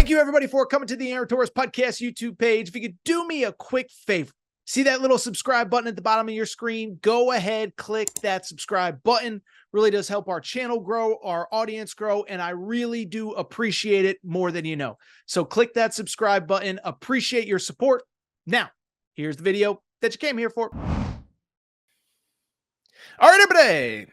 Thank you, everybody, for coming to the Aaron Torres Podcast YouTube page. If you could do me a quick favor, see that little subscribe button at the bottom of your screen? Go ahead, click that subscribe button. Really does help our channel grow, our audience grow, and I really do appreciate it more than you know. So click that subscribe button. Appreciate your support. Now, here's the video that you came here for. All right, everybody,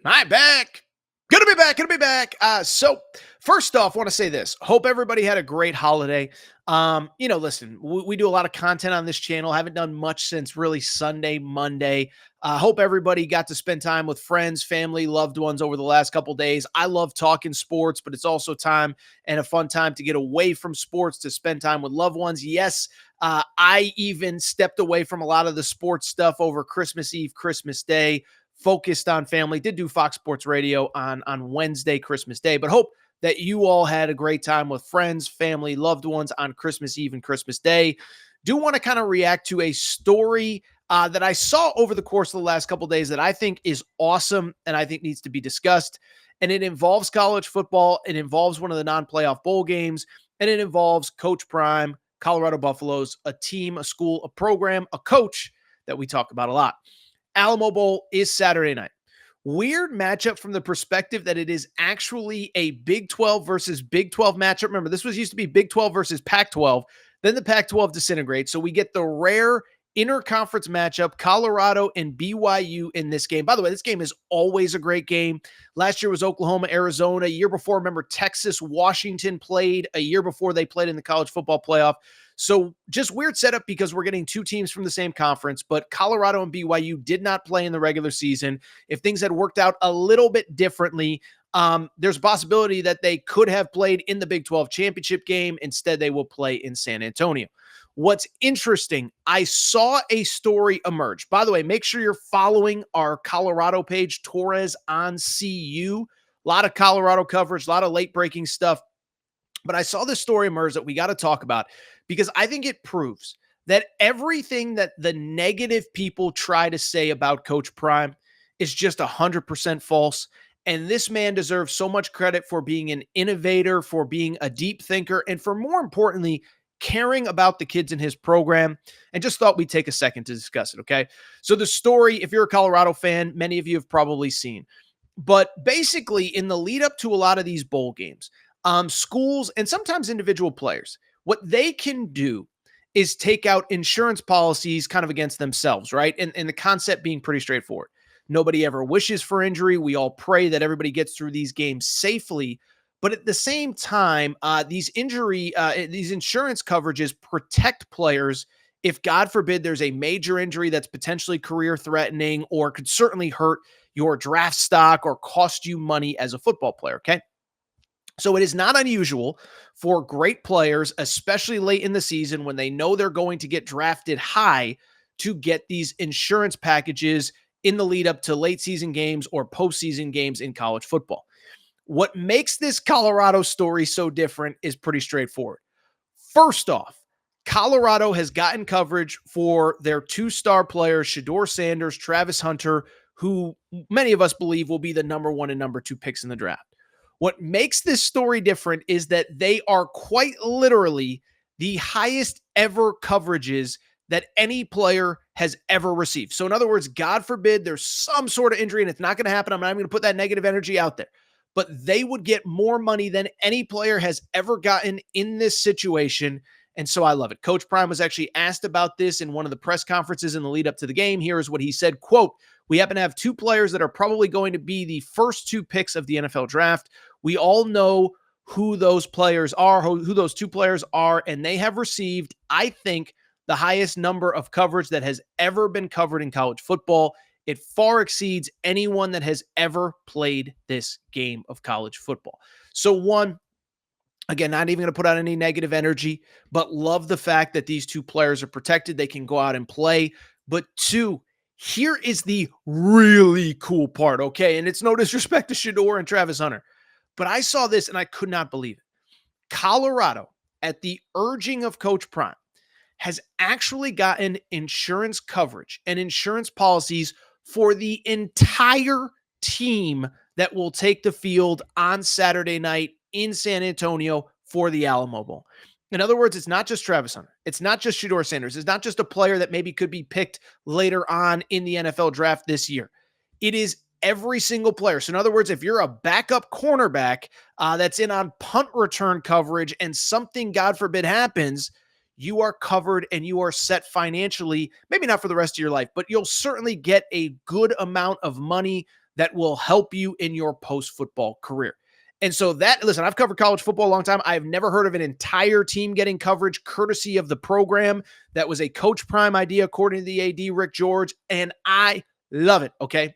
I'm back. Gonna be back. So first off, I want to say this. Hope everybody had a great holiday. Listen, we do a lot of content on this channel. Haven't done much since really Sunday, Monday. Hope everybody got to spend time with friends, family, loved ones over the last couple days. I love talking sports, but it's also time and a fun time to get away from sports, to spend time with loved ones. Yes, I even stepped away from a lot of the sports stuff over Christmas Eve, Christmas Day. Focused on family. Did do Fox Sports Radio on Wednesday, Christmas Day, but hope that you all had a great time with friends, family, loved ones on Christmas Eve and Christmas Day. Do want to kind of react to a story that I saw over the course of the last couple of days that I think is awesome and I think needs to be discussed. And it involves college football. It involves one of the non-playoff bowl games, and it involves Coach Prime, Colorado Buffaloes, a team, a school, a program, a coach that we talk about a lot. Alamo Bowl is Saturday night. Weird matchup from the perspective that it is actually a Big 12 versus Big 12 matchup. Remember, this was used to be Big 12 versus Pac-12. Then the Pac-12 disintegrates. So we get the rare interconference matchup, Colorado and BYU in this game. By the way, this game is always a great game. Last year was Oklahoma, Arizona. A year before, remember, Texas, Washington played a year before they played in the college football playoff. So just weird setup because we're getting two teams from the same conference, but Colorado and BYU did not play in the regular season. If things had worked out a little bit differently, there's a possibility that they could have played in the Big 12 championship game. Instead, they will play in San Antonio. What's interesting, I saw a story emerge. By the way, make sure you're following our Colorado page, Torres on CU. A lot of Colorado coverage, a lot of late breaking stuff. But I saw this story emerge that we got to talk about because I think it proves that everything that the negative people try to say about Coach Prime is just 100% false. And this man deserves so much credit for being an innovator, for being a deep thinker, and for more importantly, caring about the kids in his program. And just thought we'd take a second to discuss it, okay? So the story, if you're a Colorado fan, many of you have probably seen. But basically, in the lead up to a lot of these bowl games, schools and sometimes individual players, what they can do is take out insurance policies kind of against themselves, right? And the concept being pretty straightforward. Nobody ever wishes for injury. We all pray that everybody gets through these games safely. But at the same time, these insurance coverages protect players if, God forbid, there's a major injury that's potentially career threatening or could certainly hurt your draft stock or cost you money as a football player, okay? So it is not unusual for great players, especially late in the season when they know they're going to get drafted high, to get these insurance packages in the lead up to late season games or postseason games in college football. What makes this Colorado story so different is pretty straightforward. First off, Colorado has gotten coverage for their two-star players, Deion Sanders, Travis Hunter, who many of us believe will be the number 1 and number 2 picks in the draft. What makes this story different is that they are quite literally the highest ever coverages that any player has ever received. So in other words, God forbid there's some sort of injury, and it's not going to happen. I'm not even going to put that negative energy out there, but they would get more money than any player has ever gotten in this situation. And so I love it. Coach Prime was actually asked about this in one of the press conferences in the lead up to the game. Here is what he said, quote, "We happen to have two players that are probably going to be the first 2 picks of the NFL draft. We all know who those players are, who those 2 players are, and they have received, I think, the highest number of coverage that has ever been covered in college football. It far exceeds anyone that has ever played this game of college football." So one, again, not even going to put out any negative energy, but love the fact that these 2 players are protected. They can go out and play. But 2, here is the really cool part, okay? And it's no disrespect to Shedeur and Travis Hunter, but I saw this and I could not believe it. Colorado, at the urging of Coach Prime, has actually gotten insurance coverage and insurance policies for the entire team that will take the field on Saturday night in San Antonio for the Alamo Bowl. In other words, it's not just Travis Hunter. It's not just Shedeur Sanders. It's not just a player that maybe could be picked later on in the NFL draft this year. It is every single player. So in other words, if you're a backup cornerback that's in on punt return coverage and something, God forbid, happens, you are covered and you are set financially, maybe not for the rest of your life, but you'll certainly get a good amount of money that will help you in your post-football career. And so listen, I've covered college football a long time. I've never heard of an entire team getting coverage courtesy of the program. That was a Coach Prime idea, according to the AD, Rick George, and I love it, okay?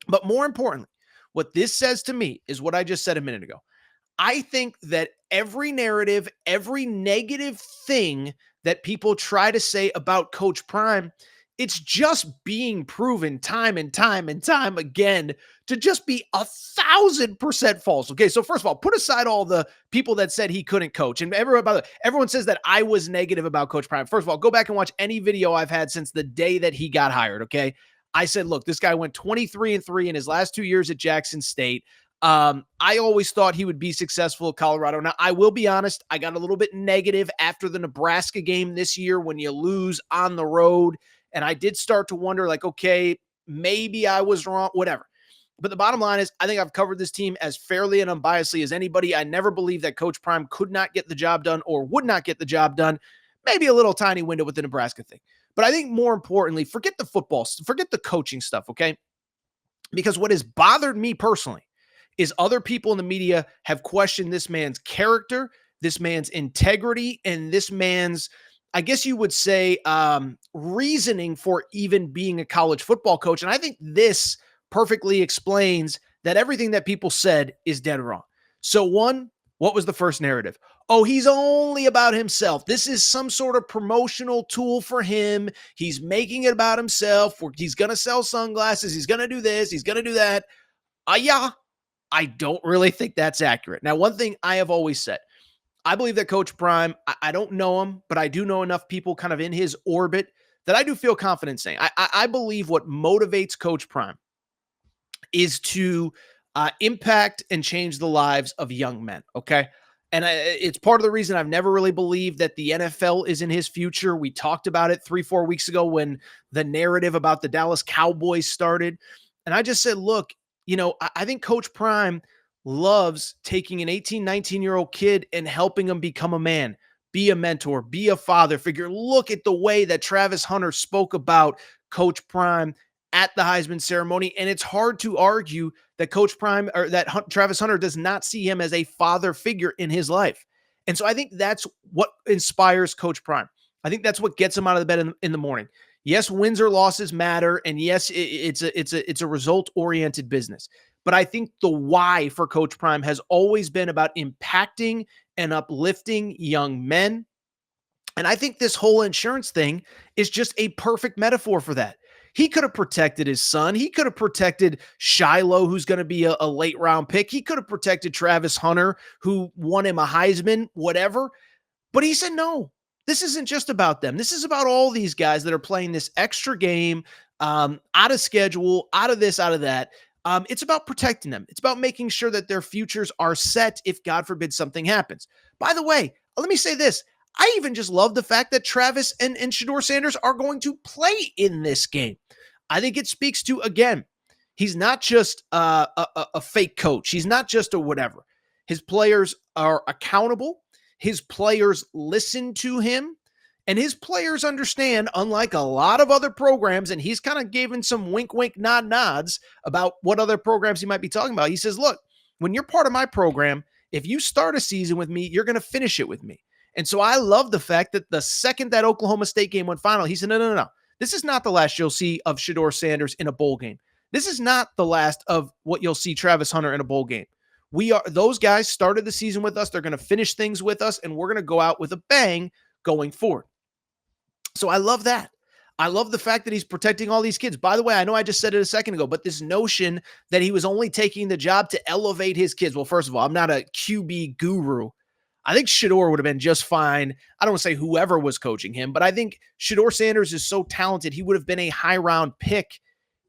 But more importantly, what this says to me is what I just said a minute ago. I think that every narrative, every negative thing that people try to say about Coach Prime, it's just being proven time and time and time again to just be 1,000% false. Okay, so first of all, put aside all the people that said he couldn't coach. And everyone, by the way, everyone says that I was negative about Coach Prime. First of all, go back and watch any video I've had since the day that he got hired, okay? I said, look, this guy went 23-3 in his last 2 years at Jackson State. I always thought he would be successful at Colorado. Now, I will be honest, I got a little bit negative after the Nebraska game this year when you lose on the road. And I did start to wonder, like, okay, maybe I was wrong, whatever. But the bottom line is, I think I've covered this team as fairly and unbiasedly as anybody. I never believed that Coach Prime could not get the job done or would not get the job done. Maybe a little tiny window with the Nebraska thing. But I think more importantly, forget the football, forget the coaching stuff, okay? Because what has bothered me personally is other people in the media have questioned this man's character, this man's integrity, and this man's, I guess you would say, reasoning for even being a college football coach. And I think this perfectly explains that everything that people said is dead wrong. So one, what was the first narrative? Oh, he's only about himself. This is some sort of promotional tool for him. He's making it about himself. He's going to sell sunglasses. He's going to do this. He's going to do that. Yeah, I don't really think that's accurate. Now, one thing I have always said, I believe that Coach Prime, I don't know him, but I do know enough people kind of in his orbit that I do feel confident saying. I believe what motivates Coach Prime is to impact and change the lives of young men, okay? And it's part of the reason I've never really believed that the NFL is in his future. We talked about it 3-4 weeks ago when the narrative about the Dallas Cowboys started. And I just said, look, you know, I think Coach Prime loves taking an 18, 19-year-old kid and helping him become a man, be a mentor, be a father figure. Look at the way that Travis Hunter spoke about Coach Prime at the Heisman ceremony. And it's hard to argue that Coach Prime or that Travis Hunter does not see him as a father figure in his life. And so I think that's what inspires Coach Prime. I think that's what gets him out of the bed in the morning. Yes, wins or losses matter. And yes, it's a result-oriented business. But I think the why for Coach Prime has always been about impacting and uplifting young men. And I think this whole insurance thing is just a perfect metaphor for that. He could have protected his son. He could have protected Shiloh, who's going to be a late round pick. He could have protected Travis Hunter, who won him a Heisman, whatever. But he said, no, this isn't just about them. This is about all these guys that are playing this extra game, out of schedule, out of this, out of that. It's about protecting them. It's about making sure that their futures are set if, God forbid, something happens. By the way, let me say this. I even just love the fact that Travis and Shedeur Sanders are going to play in this game. I think it speaks to, again, he's not just a fake coach. He's not just a whatever. His players are accountable. His players listen to him. And his players understand, unlike a lot of other programs, and he's kind of given some wink, wink, nod, nods about what other programs he might be talking about. He says, look, when you're part of my program, if you start a season with me, you're going to finish it with me. And so I love the fact that the second that Oklahoma State game went final, he said, no. This is not the last you'll see of Shedeur Sanders in a bowl game. This is not the last of what you'll see Travis Hunter in a bowl game. Those guys started the season with us. They're going to finish things with us, and we're going to go out with a bang going forward. So I love that. I love the fact that he's protecting all these kids. By the way, I know I just said it a second ago, but this notion that he was only taking the job to elevate his kids. Well, first of all, I'm not a QB guru. I think Shedeur would have been just fine. I don't want to say whoever was coaching him, but I think Shedeur Sanders is so talented. He would have been a high round pick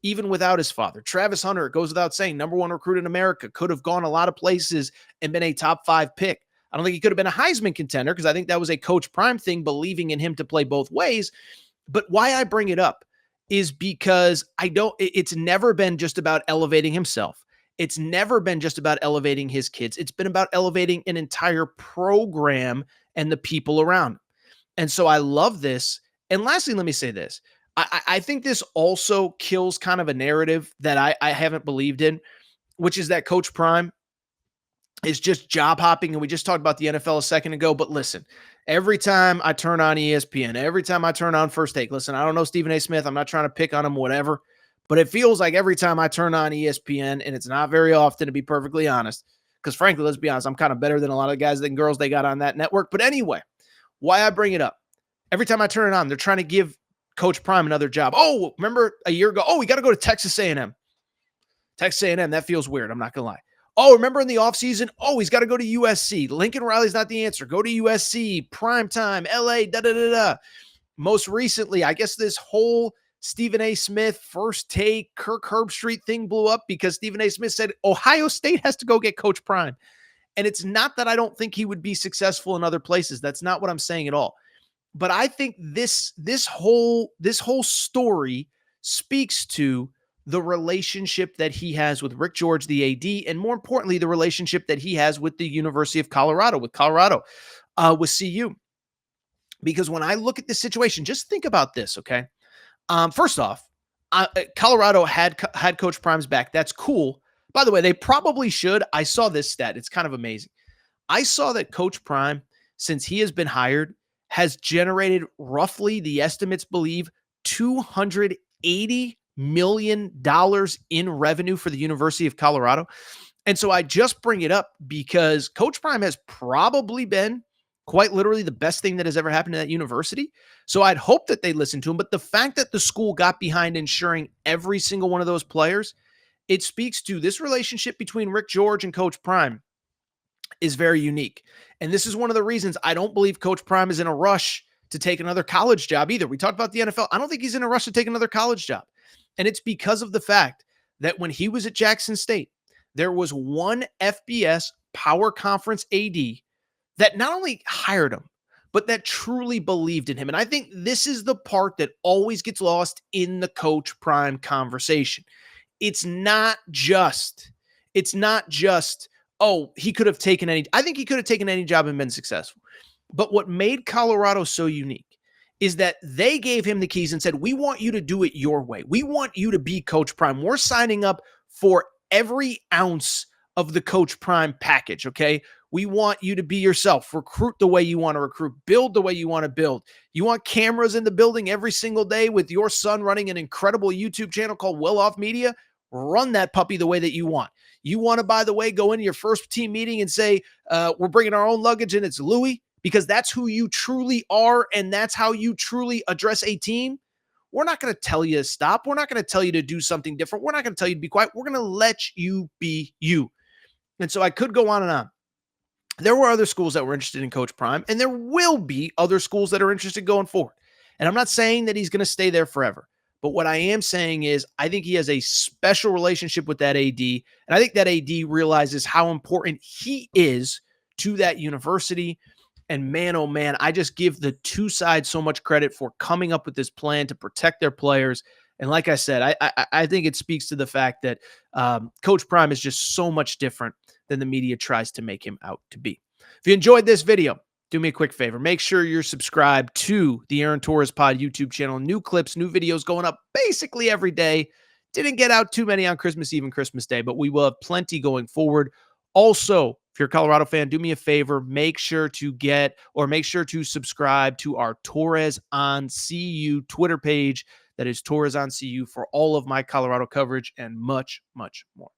even without his father. Travis Hunter, it goes without saying, number one recruit in America, could have gone a lot of places and been a top 5 pick. I don't think he could have been a Heisman contender because I think that was a Coach Prime thing, believing in him to play both ways. But why I bring it up is because it's never been just about elevating himself. It's never been just about elevating his kids. It's been about elevating an entire program and the people around him. And so I love this. And lastly, let me say this. I think this also kills kind of a narrative that I haven't believed in, which is that Coach Prime is just job hopping. And we just talked about the NFL a second ago. But listen, every time I turn on ESPN, every time I turn on First Take, listen, I don't know Stephen A. Smith. I'm not trying to pick on him, whatever. But it feels like every time I turn on ESPN, and it's not very often, to be perfectly honest, because frankly, let's be honest, I'm kind of better than a lot of guys and girls they got on that network. But anyway, why I bring it up, every time I turn it on, they're trying to give Coach Prime another job. Oh, remember a year ago? Oh, we got to go to Texas A&M. Texas A&M, that feels weird. I'm not going to lie. Oh, remember in the offseason? Oh, he's got to go to USC. Lincoln Riley's not the answer. Go to USC, primetime, LA, da-da-da-da. Most recently, I guess this whole Stephen A. Smith First Take, Kirk Herbstreit thing blew up because Stephen A. Smith said Ohio State has to go get Coach Prime. And it's not that I don't think he would be successful in other places. That's not what I'm saying at all. But I think this whole story speaks to the relationship that he has with Rick George, the AD, and more importantly, the relationship that he has with the University of Colorado, with CU. Because when I look at this situation, just think about this, okay? First off, Colorado had Coach Prime's back. That's cool. By the way, they probably should. I saw this stat. It's kind of amazing. I saw that Coach Prime, since he has been hired, has generated roughly, the estimates believe, $280 million in revenue for the University of Colorado. And so I just bring it up because Coach Prime has probably been quite literally the best thing that has ever happened to that university. So I'd hope that they listen to him. But the fact that the school got behind ensuring every single one of those players, it speaks to this relationship between Rick George and Coach Prime is very unique. And this is one of the reasons I don't believe Coach Prime is in a rush to take another college job either. We talked about the NFL. I don't think he's in a rush to take another college job. And it's because of the fact that when he was at Jackson State, there was one FBS Power Conference AD that not only hired him, but that truly believed in him. And I think this is the part that always gets lost in the Coach Prime conversation. It's not just, oh, he could have taken I think he could have taken any job and been successful. But what made Colorado so unique is that they gave him the keys and said, we want you to do it your way. We want you to be Coach Prime. We're signing up for every ounce of the Coach Prime package, okay? We want you to be yourself. Recruit the way you want to recruit. Build the way you want to build. You want cameras in the building every single day with your son running an incredible YouTube channel called Well Off Media? Run that puppy the way that you want. You want to, by the way, go into your first team meeting and say, we're bringing our own luggage and it's Louis, because that's who you truly are and that's how you truly address a team. We're not going to tell you to stop. We're not going to tell you to do something different. We're not going to tell you to be quiet. We're going to let you be you. And so I could go on and on. There were other schools that were interested in Coach Prime, and there will be other schools that are interested going forward. And I'm not saying that he's going to stay there forever. But what I am saying is I think he has a special relationship with that AD. And I think that AD realizes how important he is to that university. And man, oh man, I just give the two sides so much credit for coming up with this plan to protect their players. And like I said, I think it speaks to the fact that Coach Prime is just so much different than the media tries to make him out to be. If you enjoyed this video, do me a quick favor. Make sure you're subscribed to the Aaron Torres Pod YouTube channel. New clips, new videos going up basically every day. Didn't get out too many on Christmas Eve and Christmas Day, but we will have plenty going forward. Also, if you're a Colorado fan, do me a favor. Make sure to subscribe to our Torres on CU Twitter page. That is Torres on CU for all of my Colorado coverage and much, much more.